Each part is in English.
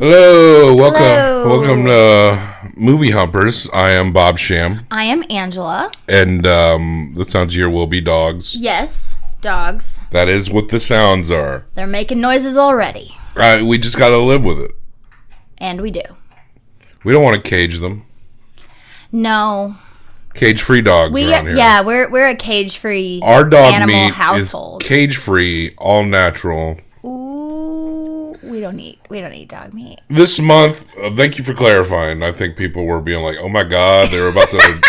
Hello, welcome to Movie Humpers. I am Bob Sham. I am Angela. And the sounds here will be dogs. Yes, dogs. That is what the sounds are. They're making noises already. We just gotta live with it. And we do. We don't want to cage them. No. Cage-free dogs around here. Yeah, we're a cage-free Our dog animal meat household. is cage-free, all natural. Ooh, we don't eat dog meat. This month, thank you for clarifying. I think people were being like, "Oh my God, they were about to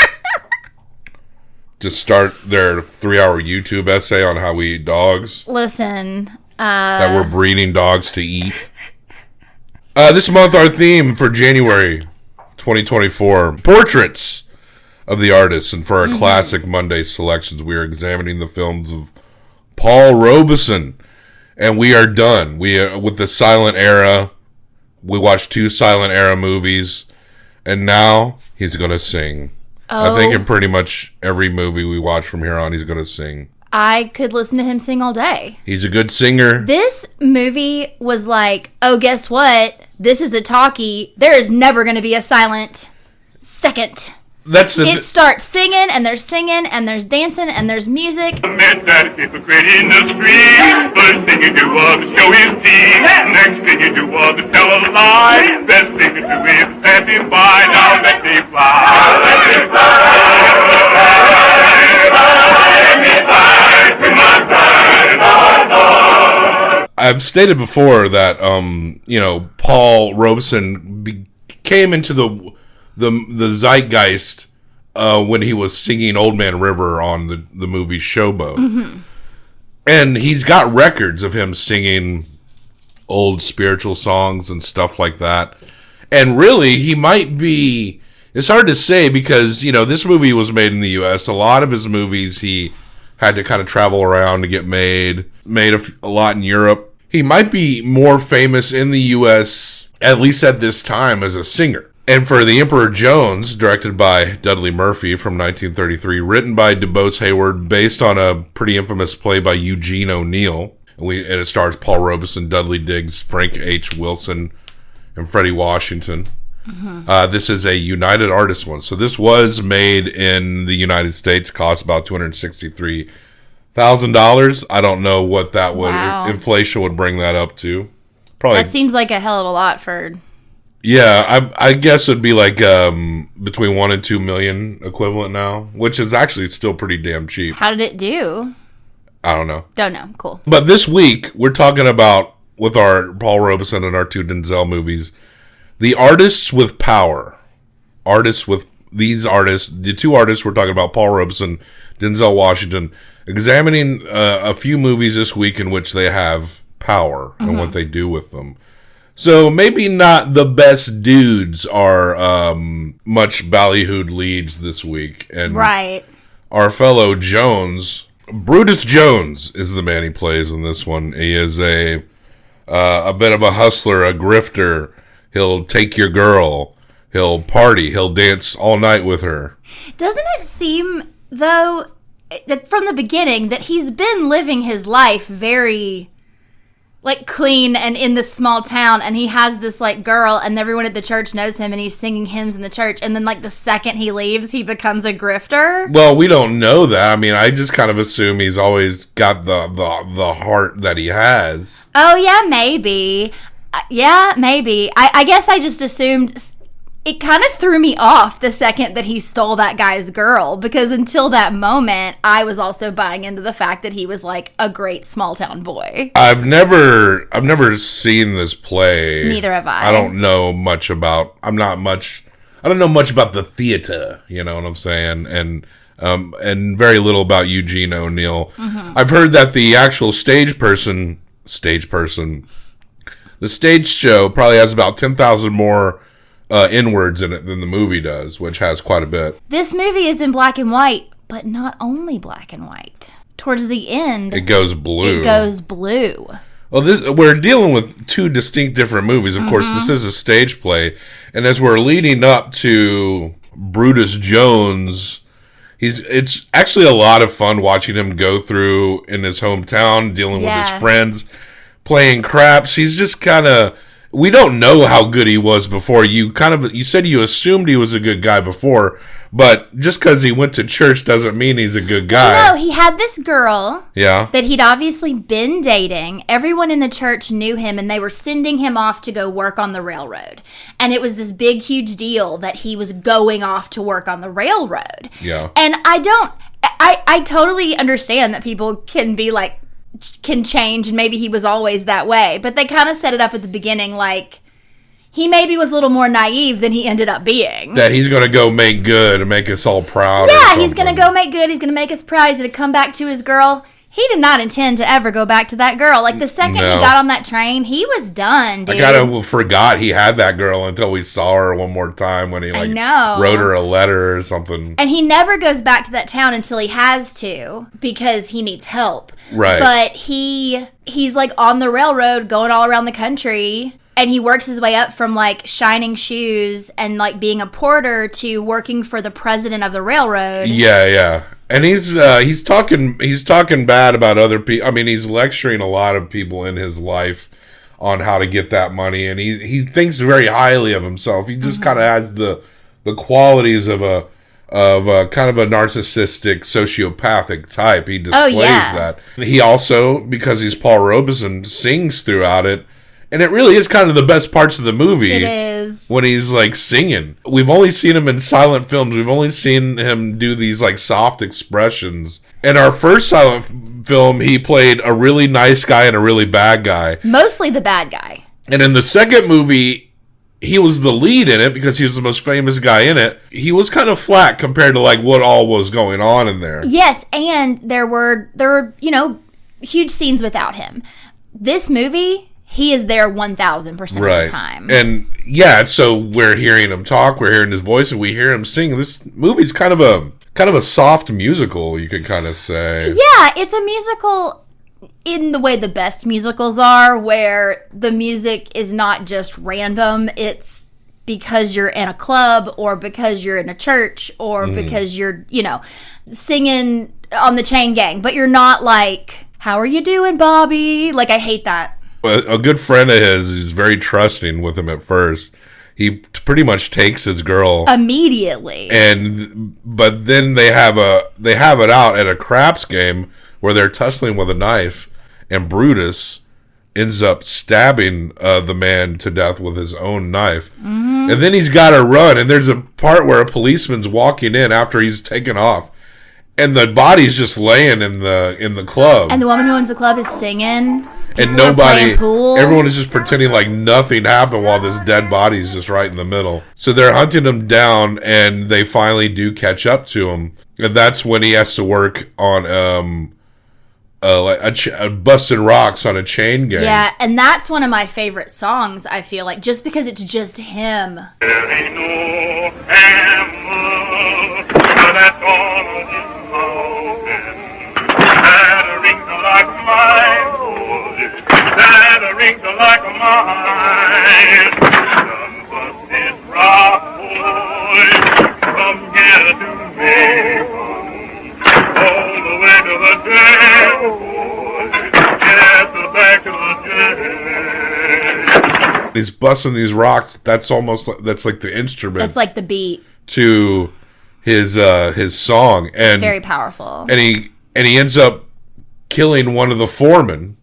just start their 3-hour YouTube essay on how we eat dogs." Listen, that we're breeding dogs to eat. This month, our theme for January 2024, portraits of the artists. And for our classic Monday selections, we are examining the films of Paul Robeson. And we are done. With the silent era. We watched 2 silent era movies. And now he's going to sing. I think in pretty much every movie we watch from here on, he's going to sing. I could listen to him sing all day. He's a good singer. This movie was like, oh, guess what? This is a talkie. There is never going to be a silent second. It starts singing, and there's dancing, and there's music. Met that hypocrite in the street. First thing you do was to show his teeth. Next thing you do was to tell a lie. Best thing to do is let him fly. Now let me fly. Now let me fly. Let me fly to my side. I've stated before that, Paul Robeson came into the zeitgeist when he was singing Old Man River on the movie Showboat. Mm-hmm. And he's got records of him singing old spiritual songs and stuff like that. And really, he might be... It's hard to say because, this movie was made in the U.S. A lot of his movies, he had to kind of travel around to get made a lot in Europe. He might be more famous in the U.S., at least at this time, as a singer. And for The Emperor Jones, directed by Dudley Murphy from 1933, written by DuBose Hayward, based on a pretty infamous play by Eugene O'Neill. And it stars Paul Robeson, Dudley Diggs, Frank H. Wilson, and Freddie Washington. Mm-hmm. This is a United Artists one. So this was made in the United States, cost about $263,000. I don't know what that would, inflation would bring that up to. Probably. That seems like a hell of a lot for... Yeah, I guess it'd be like between 1 and 2 million equivalent now, which is actually still pretty damn cheap. How did it do? I don't know. Don't know. Cool. But this week, we're talking about, with our Paul Robeson and our 2 Denzel movies, the artists with power. The 2 artists we're talking about, Paul Robeson, Denzel Washington, examining a few movies this week in which they have power and what they do with them. So maybe not the best dudes are much ballyhooed leads this week. And right. Our fellow Jones, Brutus Jones is the man he plays in this one. He is a bit of a hustler, a grifter. He'll take your girl. He'll party. He'll dance all night with her. Doesn't it seem, though, that from the beginning that he's been living his life very... like clean and in this small town, and he has this like girl, and everyone at the church knows him, and he's singing hymns in the church, and then like the second he leaves, he becomes a grifter. Well, we don't know that. I mean, I just kind of assume he's always got the heart that he has. Oh yeah, maybe. Yeah, maybe. I guess I just assumed. It kind of threw me off the second that he stole that guy's girl, because until that moment, I was also buying into the fact that he was like a great small town boy. I've never seen this play. Neither have I. I don't know much about. I don't know much about the theater. You know what I'm saying? And very little about Eugene O'Neill. Mm-hmm. I've heard that the actual stage person, the stage show probably has about 10,000 more N-words in it than the movie does, which has quite a bit. This movie is in black and white, but not only black and white. Towards the end, it goes blue. Well, we're dealing with two distinct different movies. Of course, this is a stage play, and as we're leading up to Brutus Jones, it's actually a lot of fun watching him go through in his hometown, dealing with his friends, playing craps. He's just kind of... We don't know how good he was before. You said you assumed he was a good guy before, but just because he went to church doesn't mean he's a good guy. No, he had this girl that he'd obviously been dating. Everyone in the church knew him, and they were sending him off to go work on the railroad. And it was this big, huge deal that he was going off to work on the railroad. Yeah. And I totally understand that people can be like, can change, and maybe he was always that way, but they kind of set it up at the beginning like he maybe was a little more naive than he ended up being. That he's going to go make good and make us all proud. Yeah, he's going to go make good. He's going to make us proud. He's going to come back to his girl. He did not intend to ever go back to that girl. Like, the second he got on that train, he was done, dude. I forgot he had that girl until we saw her one more time when he, wrote her a letter or something. And he never goes back to that town until he has to, because he needs help. Right. But he's, like, on the railroad going all around the country, and he works his way up from, like, shining shoes and, like, being a porter to working for the president of the railroad. Yeah. And he's talking bad about other people. I mean, he's lecturing a lot of people in his life on how to get that money, and he thinks very highly of himself. He just kind of has the qualities of a kind of a narcissistic, sociopathic type. He displays that. He also, because he's Paul Robeson, sings throughout it. And it really is kind of the best parts of the movie. It is. When he's, like, singing. We've only seen him in silent films. We've only seen him do these, like, soft expressions. In our first silent film, he played a really nice guy and a really bad guy. Mostly the bad guy. And in the second movie, he was the lead in it because he was the most famous guy in it. He was kind of flat compared to, like, what all was going on in there. Yes, and there were, huge scenes without him. This movie... He is there 1,000% of the time. And so we're hearing him talk, we're hearing his voice, and we hear him sing. This movie's kind of a soft musical, you could kind of say. Yeah, it's a musical in the way the best musicals are, where the music is not just random. It's because you're in a club, or because you're in a church, or because you're, singing on the Chain Gang. But you're not like, how are you doing, Bobby? Like, I hate that. A good friend of his is very trusting with him at first. He pretty much takes his girl immediately, but then they have it out at a craps game where they're tussling with a knife, and Brutus ends up stabbing the man to death with his own knife, and then he's got to run. And there's a part where a policeman's walking in after he's taken off, and the body's just laying in the club, and the woman who owns the club is singing. And everyone is just pretending like nothing happened while this dead body is just right in the middle. So they're hunting him down, and they finally do catch up to him. And that's when he has to work on busting rocks on a chain gang. Yeah, and that's one of my favorite songs, I feel like, just because it's just him. There ain't no hammer that's on his mountain that rings like mine. That rings like mine. None but this rock boy from here to Macon, all the way to the jail, boy. Yes, back to the jail. He's busting these rocks. That's like the instrument. That's like the beat to his song, and it's very powerful. And he ends up killing one of the foremen.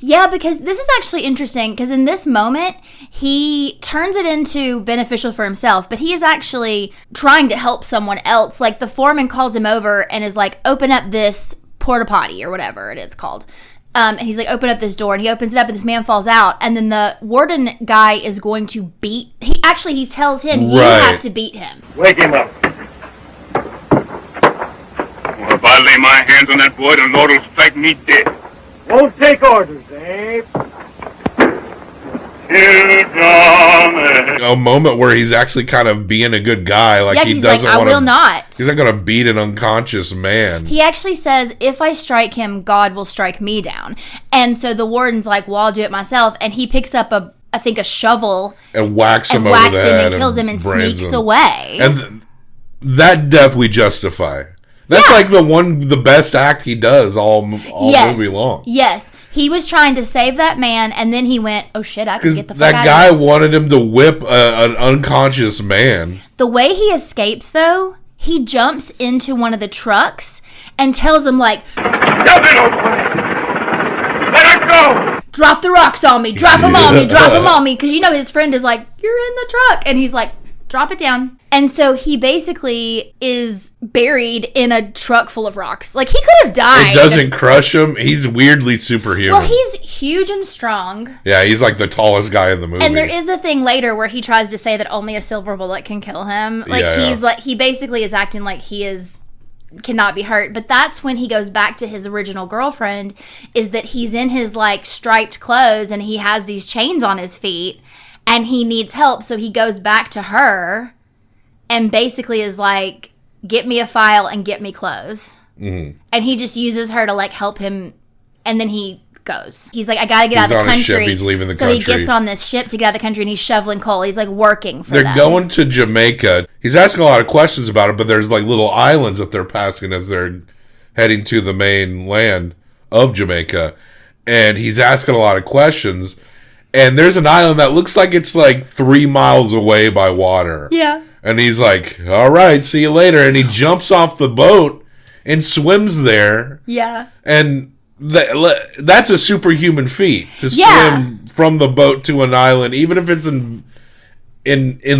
Yeah, because this is actually interesting, because in this moment, he turns it into beneficial for himself, but he is actually trying to help someone else. Like, the foreman calls him over and is like, open up this porta potty, or whatever it is called. And he's like, open up this door, and he opens it up, and this man falls out, and then the warden guy is going to beat... He tells him, you have to beat him. Wake him up. Well, if I lay my hands on that boy, the Lord will strike me dead. Won't take orders, eh? A moment where he's actually kind of being a good guy. Like, he he's doesn't like, I will not. He's not going to beat an unconscious man. He actually says, if I strike him, God will strike me down. And so the warden's like, well, I'll do it myself. And he picks up a shovel. And whacks him over the head. And kills him and sneaks away. And that death we justify. That's like the best act he does all movie long. Yes. He was trying to save that man, and then he went, oh shit, I can get the fuck out of here. That guy wanted him to whip an unconscious man. The way he escapes, though, he jumps into one of the trucks and tells him, like, Let her go! Drop the rocks on me, drop them on me, drop them on me. Because, his friend is like, you're in the truck. And he's like, drop it down. And so he basically is buried in a truck full of rocks. Like, he could have died. It doesn't crush him. He's weirdly superhuman. Well, he's huge and strong. Yeah, he's like the tallest guy in the movie. And there is a thing later where he tries to say that only a silver bullet can kill him. Like, he basically is acting like cannot be hurt. But that's when he goes back to his original girlfriend, is that he's in his, like, striped clothes and he has these chains on his feet and he needs help. So he goes back to her and basically is like, get me a file and get me clothes. Mm-hmm. And he just uses her to, like, help him. And then he goes. He's like, I got to get out of the country. Ship. He's leaving the country. So he gets on this ship to get out of the country, and he's shoveling coal. He's, like, working for them. They're going to Jamaica. He's asking a lot of questions about it, but there's, like, little islands that they're passing as they're heading to the main land of Jamaica. And he's asking a lot of questions. And there's an island that looks like it's, like, 3 miles away by water. Yeah. And he's like, all right, see you later. And he jumps off the boat and swims there. Yeah. And that's a superhuman feat to swim from the boat to an island, even if it's in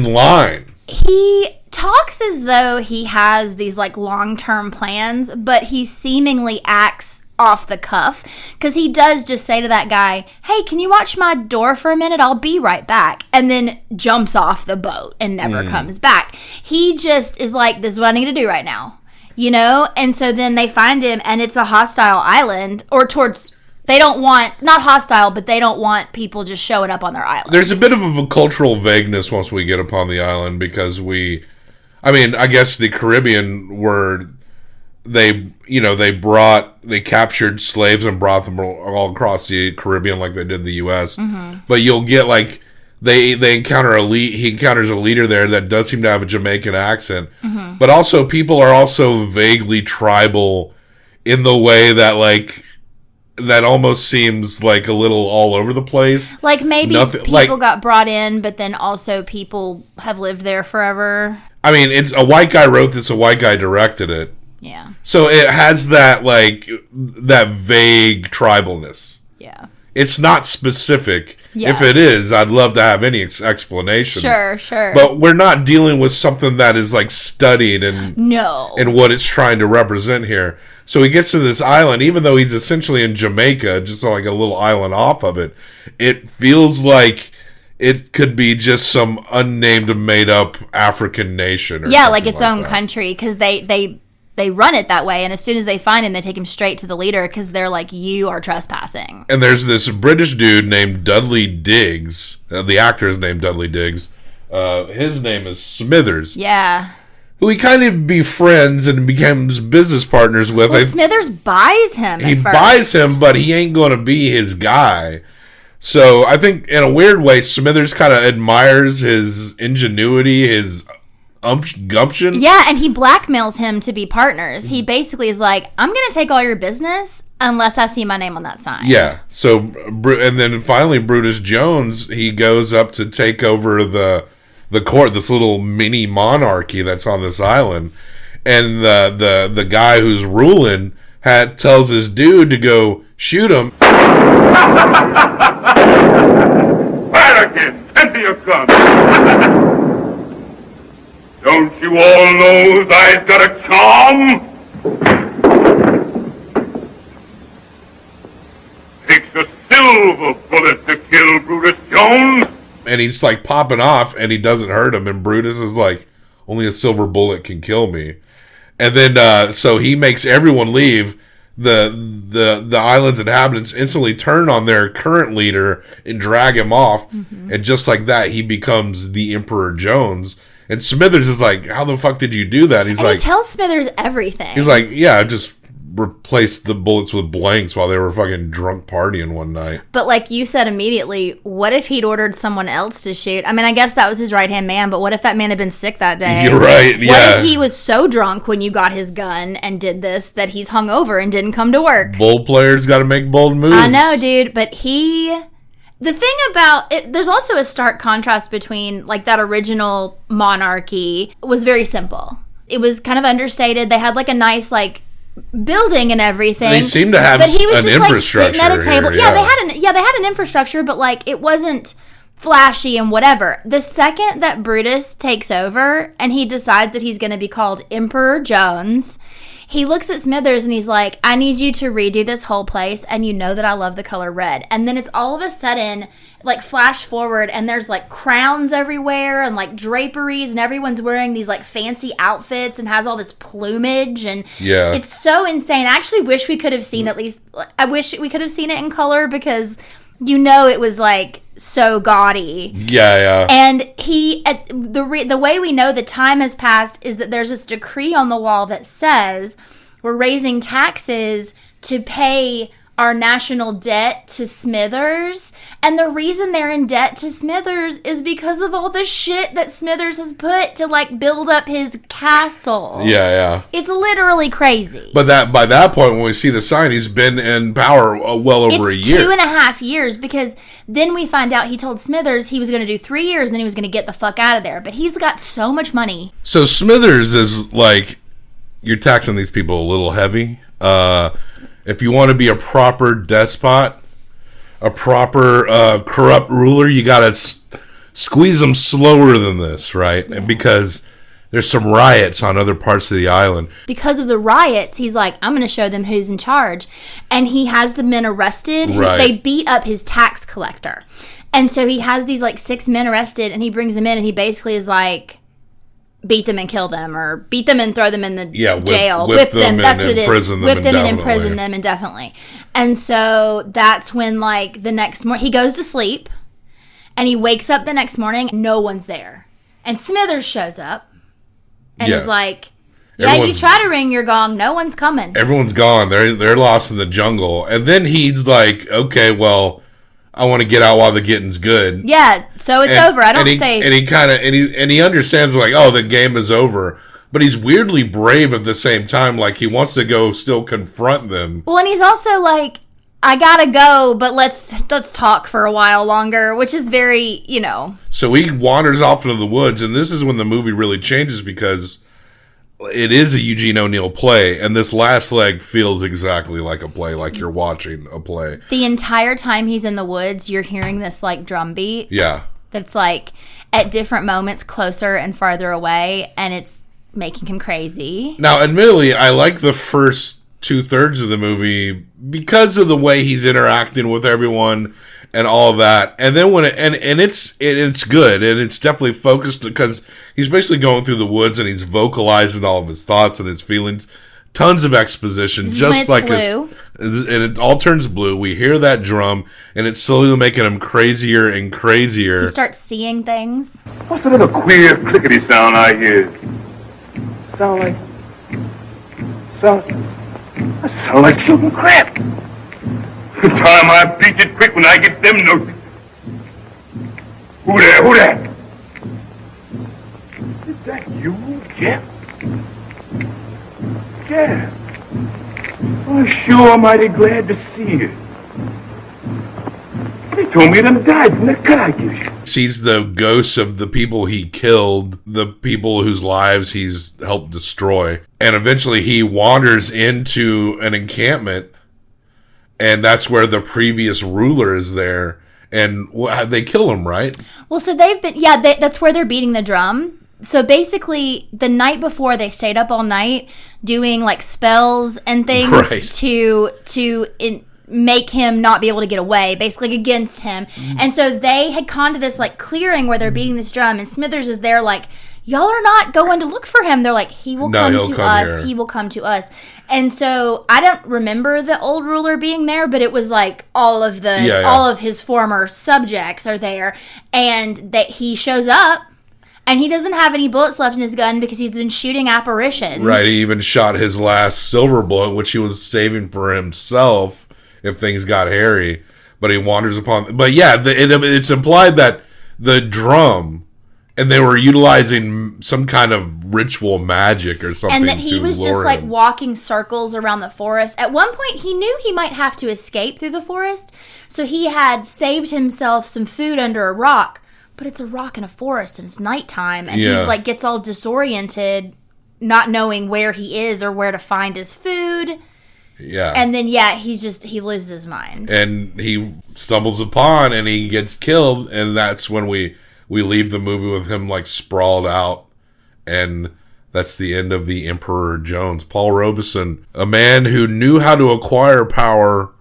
line. He talks as though he has these, like, long-term plans, but he seemingly acts off the cuff, because he does just say to that guy, hey, can you watch my door for a minute? I'll be right back. And then jumps off the boat and never comes back. He just is like, this is what I need to do right now. And so then they find him, and it's a hostile island, or they don't want, not hostile, but they don't want people just showing up on their island. There's a bit of a cultural vagueness once we get upon the island, because I guess the Caribbean were, they captured slaves and brought them all across the Caribbean like they did the U.S. Mm-hmm. But you'll get, like, he encounters a leader there that does seem to have a Jamaican accent. Mm-hmm. But also, people are also vaguely tribal in the way that, like, that almost seems like a little all over the place. Like, maybe people got brought in, but then also people have lived there forever. I mean, it's a white guy wrote this, a white guy directed it. Yeah. So it has that, like, that vague tribalness. Yeah. It's not specific. Yeah. If it is, I'd love to have any explanation. Sure. But we're not dealing with something that is, like, studied and what it's trying to represent here. So he gets to this island, even though he's essentially in Jamaica, just like a little island off of it. It feels like it could be just some unnamed, made-up African nation. Or like its own country, because they run it that way, and as soon as they find him, they take him straight to the leader, because they're like, you are trespassing. And there's this British dude named Dudley Diggs. The actor is named Dudley Diggs. His name is Smithers. Yeah. Who he kind of befriends and becomes business partners with. Well, Smithers buys him. He buys him, but he ain't going to be his guy. So I think, in a weird way, Smithers kind of admires his ingenuity, his gumption. Yeah, and he blackmails him to be partners. He basically is like, I'm going to take all your business, Unless I see my name on that sign. Yeah. So, and then finally Brutus Jones, he goes up to take over the court, this little mini monarchy that's on this island. And the guy who's ruling tells his dude to go shoot him. Fire again! Empty your gun! Don't you all know I've got a charm? Takes a silver bullet to kill Brutus Jones. And he's like popping off, and he doesn't hurt him. And Brutus is like, only a silver bullet can kill me. And then so he makes everyone leave. The island's inhabitants instantly turn on their current leader and drag him off. Mm-hmm. And just like that, he becomes the Emperor Jones. And Smithers is like, how the fuck did you do that? He's like, he tells Smithers everything. He's like, yeah, I just replaced the bullets with blanks while they were fucking drunk partying one night. But like you said immediately, what if he'd ordered someone else to shoot? I mean, I guess that was his right-hand man, but what if that man had been sick that day? You're right, yeah. What if he was so drunk when you got his gun and did this that he's hungover and didn't come to work? Bold players got to make bold moves. I know, dude, but the thing about it, there's also a stark contrast between like that original monarchy was very simple. It was kind of understated. They had like a nice like building and everything. They seem to have but he was an just, infrastructure. Like, sitting at a table. Here, yeah, they had an infrastructure, but like it wasn't flashy and whatever. The second that Brutus takes over and he decides that he's going to be called Emperor Jones, he looks at Smithers and he's like, I need you to redo this whole place, and you know that I love the color red. And then it's all of a sudden, like, flash forward, and there's, like, crowns everywhere and, like, draperies, and everyone's wearing these, like, fancy outfits and has all this plumage, and it's so insane. I actually wish we could have seen I wish we could have seen it in color, because you know it was, like, so gaudy. Yeah. And the way we know the time has passed is that there's this decree on the wall that says we're raising taxes to pay our national debt to Smithers. And the reason they're in debt to Smithers is because of all the shit that Smithers has put to like build up his castle. Yeah. It's literally crazy. But by that point, when we see the sign, he's been in power well over a year. 2.5 years, because then we find out he told Smithers he was going to do 3 years and then he was going to get the fuck out of there. But he's got so much money. So Smithers is like, you're taxing these people a little heavy. If you want to be a proper despot, a proper corrupt ruler, you got to squeeze them slower than this, right? Yeah. Because there's some riots on other parts of the island. Because of the riots, he's like, I'm going to show them who's in charge. And he has the men arrested. Right. They beat up his tax collector. And so he has these like 6 men arrested, and he brings them in, and he basically is like, beat them and kill them, or beat them and throw them in the jail. Whip them. That's what it is. Whip them and imprison them indefinitely. And so that's when, like, the next morning, he goes to sleep, and he wakes up the next morning, and no one's there. And Smithers shows up, and is like, you try to ring your gong, no one's coming. Everyone's gone. They're lost in the jungle. And then he's like, okay, well, I want to get out while the getting's good. Yeah, so it's over. I don't stay. And he understands, like, oh, the game is over. But he's weirdly brave at the same time. Like, he wants to go still confront them. Well, and he's also like, I gotta go, but let's talk for a while longer, which is very, So he wanders off into the woods, and this is when the movie really changes, because it is a Eugene O'Neill play, and this last leg feels exactly like a play, like you're watching a play. The entire time he's in the woods, you're hearing this, like, drum beat. Yeah. That's, like, at different moments closer and farther away, and it's making him crazy. Now, admittedly, I like the first 2/3 of the movie because of the way he's interacting with everyone and all that. And then when it's good, and it's definitely focused, because he's basically going through the woods and he's vocalizing all of his thoughts and his feelings. Tons of exposition, just like blue. And it all turns blue. We hear that drum, and it's slowly making him crazier and crazier. He starts seeing things. What's that little queer clickety sound I hear? Sound like shooting crap. Time I beat it quick when I get them notes. Who there? Is that you, Jeff? Jeff. I'm sure mighty glad to see you. They told me them died from the cut I give you. Sees the ghosts of the people he killed, the people whose lives he's helped destroy. And eventually he wanders into an encampment, and that's where the previous ruler is there. And they kill him, right? Well, so they've been, that's where they're beating the drum. So basically, the night before, they stayed up all night doing like spells and things to make him not be able to get away, basically against him. And so they had gone to this like clearing where they're beating this drum, and Smithers is there like, y'all are not going to look for him. They're like, he will come to us. Here. He will come to us. And so I don't remember the old ruler being there, but it was like all of his former subjects are there, and that he shows up. And he doesn't have any bullets left in his gun because he's been shooting apparitions. Right, he even shot his last silver bullet, which he was saving for himself if things got hairy. But he wanders upon... But yeah, it's implied that the drum, and they were utilizing some kind of ritual magic or something. And that he was just like walking circles around the forest. At one point, he knew he might have to escape through the forest. So he had saved himself some food under a rock. But it's a rock in a forest and it's nighttime, and he's like gets all disoriented, not knowing where he is or where to find his food. Yeah. And then he loses his mind. And he stumbles upon and he gets killed, and that's when we leave the movie with him like sprawled out, and that's the end of the Emperor Jones. Paul Robeson, a man who knew how to acquire power,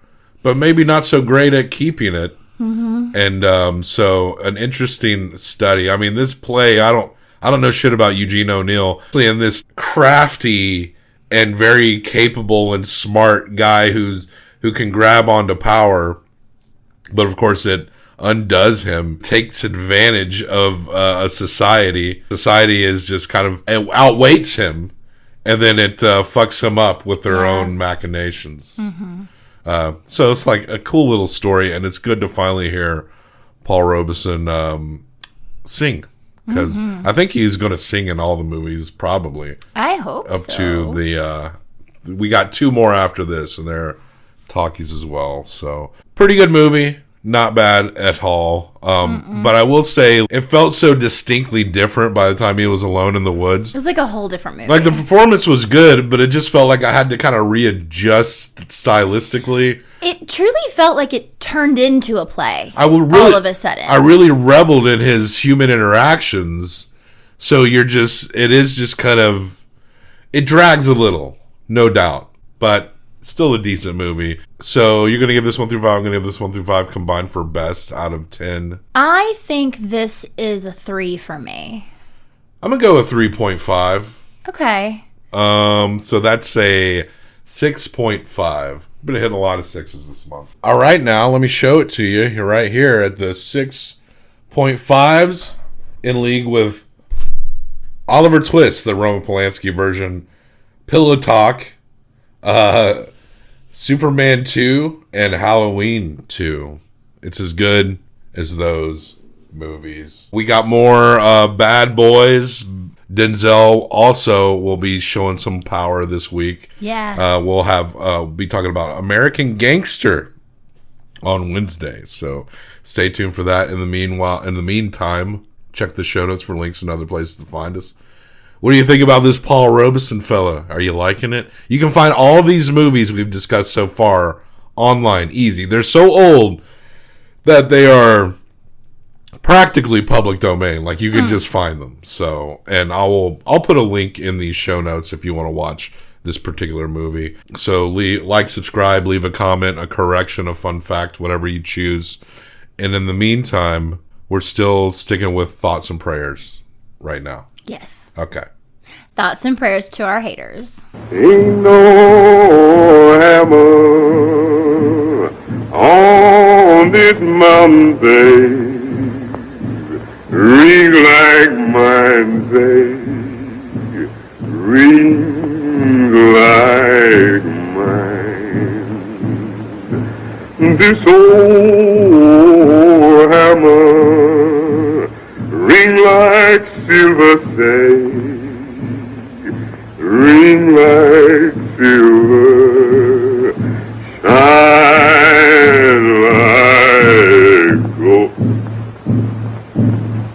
but maybe not so great at keeping it. Mm-hmm. And so an interesting study. I mean, this play, I don't know shit about Eugene O'Neill. And this crafty and very capable and smart guy who can grab onto power, but of course it undoes him, takes advantage of a society. Society is just kind of outweights him, and then it fucks him up with their own machinations. Mm-hmm. So it's like a cool little story, and it's good to finally hear Paul Robeson sing, because I think he's going to sing in all the movies, probably. I hope up to the we got 2 more after this, and they're talkies as well. So pretty good movie. Not bad at all. But I will say it felt so distinctly different by the time he was alone in the woods. It was like a whole different movie. Like the performance was good, but it just felt like I had to kind of readjust stylistically. It truly felt like it turned into a play all of a sudden. I really reveled in his human interactions. So it is just kind of, it drags a little, no doubt, but still a decent movie. So you're going to give this 1 through 5. I'm going to give this 1 through 5 combined for best out of 10. I think this is a 3 for me. I'm going to go with 3.5. Okay. So that's a 6.5. I've been hitting a lot of 6s this month. All right, now let me show it to you. You're right here at the 6.5s in league with Oliver Twist, the Roman Polanski version, Pillow Talk, Superman 2, and Halloween 2. It's as good as those movies. We got more Bad Boys. Denzel also will be showing some power this week. Yeah. We'll be talking about American Gangster on Wednesday. So stay tuned for that. In the meantime, check the show notes for links and other places to find us. What do you think about this Paul Robeson fella? Are you liking it? You can find all these movies we've discussed so far online, easy. They're so old that they are practically public domain. Like, you can just find them. So, and I'll put a link in the show notes if you want to watch this particular movie. So subscribe, leave a comment, a correction, a fun fact, whatever you choose. And in the meantime, we're still sticking with thoughts and prayers right now. Yes. Okay. Thoughts and prayers to our haters. Ain't no hammer on this mountain, babe, ring like mine, babe, ring like mine. This old hammer ring like silver, say, ring like silver. I